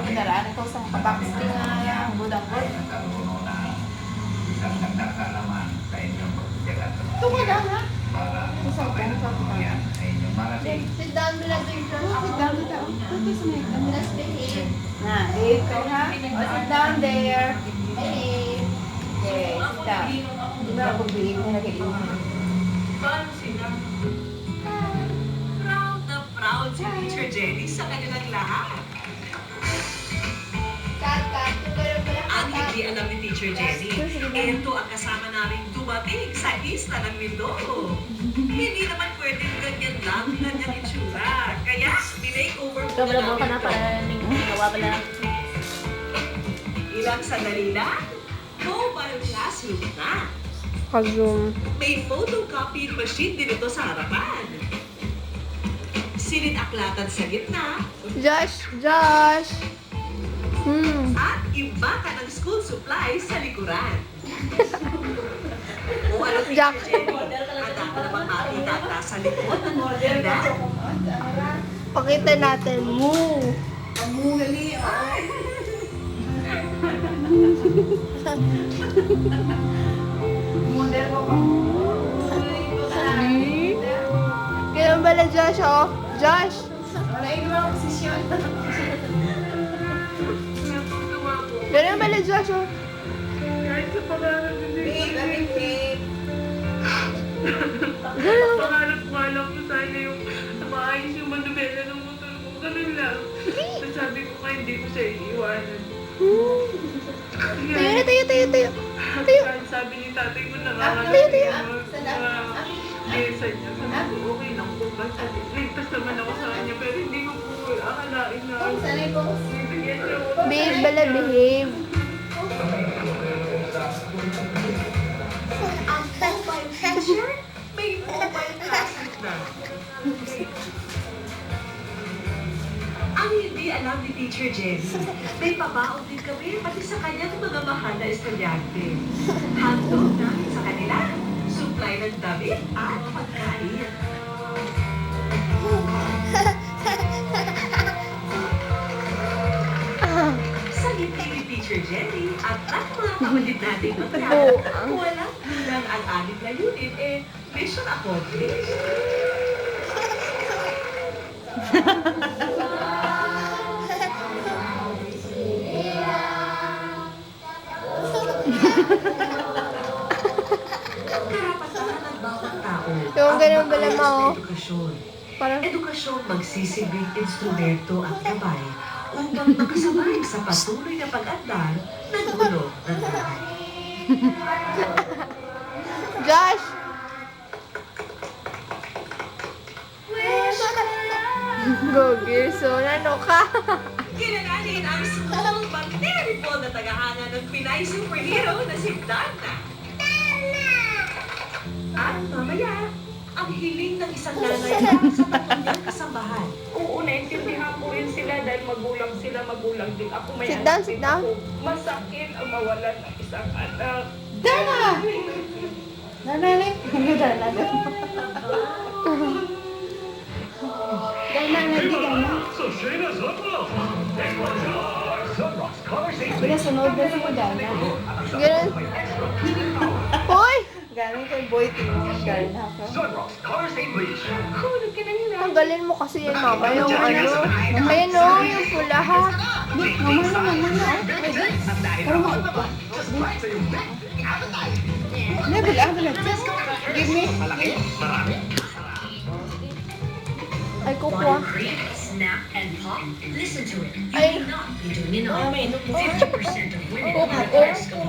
Daraan ito sa kabaksting nga budang-bud. Ito ka daw ha? Isang kong sa sit down mo lang din siya. Sit down mo daw. Ito sa may let's behave. Na, behave ka ha? Sit down there. Behave. Okay, sit down. Di ba ako behave na nag-iingat? Proud na proud si Teacher Jenny sa kanilang lahat. Ang hindi alam ni Teacher Jenny, ito ang kasama namin dumating sa isla ng Mindoro. Hindi naman pwedeng ganyan lang, ganyan itsura. Kaya, minake-over po na namin ito. Ilang sandali na, mobile classroom na. Zoom. May photocopy machine din ito sa harapan. Sinit-aklatan sa gitna. Josh! At iba ka ng school supplies sa likuran. O ano, Jack. Teacher Jenny? Handa ka namang makita at nasa likod ng order. Pakita natin. Moo! Amuhali. Model ko pa. Ganun pala, Josh, oh. Josh! Wala yung mga posisyon. Ganun pala, Josh, oh. Behave, behave. Ganun. Pangarap ko alam ko sana yung maayos yung manubela ng motor ko. Ganun lang. Sabi ko nga hindi ko siya iiwanan. Tayo. Sabi ni tatay ko Tayo. nakakalasin yung mga pyesa niya. Sabi ko okay lang po ba? Sabi, ligtas naman ako sa kanya pero hindi ko po akalain na Sanay ko. bibigyan niya ako. Behave pala, behave. Ang mobile teacher, may mobile classroom na. Ang hindi alam ni Teacher Jenny, may pabaon din kami pati sa kanyang mga mahal na estudyante. Handog namin sa kanila, supply ng damit at pagkain. Sa ngiti ni Teacher Jenny at ang mga kapatid nating magkakala, walang bilang ang anim na unit, mission accomplished. Karapatan ng bawat tao Yung ganun pala, ang Ma, oh. edukasyon. Parang, Edukasyon magsisilbing instrumento at gabay upang makasabay sa patuloy na pag-andar ng gulo ng buhay. Josh! Go, Gerson. Ano ka? Kilalanin ang small but terrible na tagahanga ng Pinay superhero na si Dana. At mamaya, ang hiling ng isang nanay para sa patunyang kasambahan. Oo, naintindihan ko rin sila dahil magulang sila, magulang din. Ako may Sit down, anak sit din down. ako. Masakit ang mawalan ng isang anak. Dana! Nanay. Dana daw. Dana, hindi Dana. Pinasunod na si Dana. Ganun. Hoy! Galing kay Boy Tingin. Galing ako. Hulog ka na nila. Tanggalin mo kasi yan, mama. Yung ano. Ayan, oh. Yung pula, ha? Nabilang na. Give me. Ay, kukuha. Snap and pop. Listen to it. Ay. Not be doing it all. 50% of women Kukuha.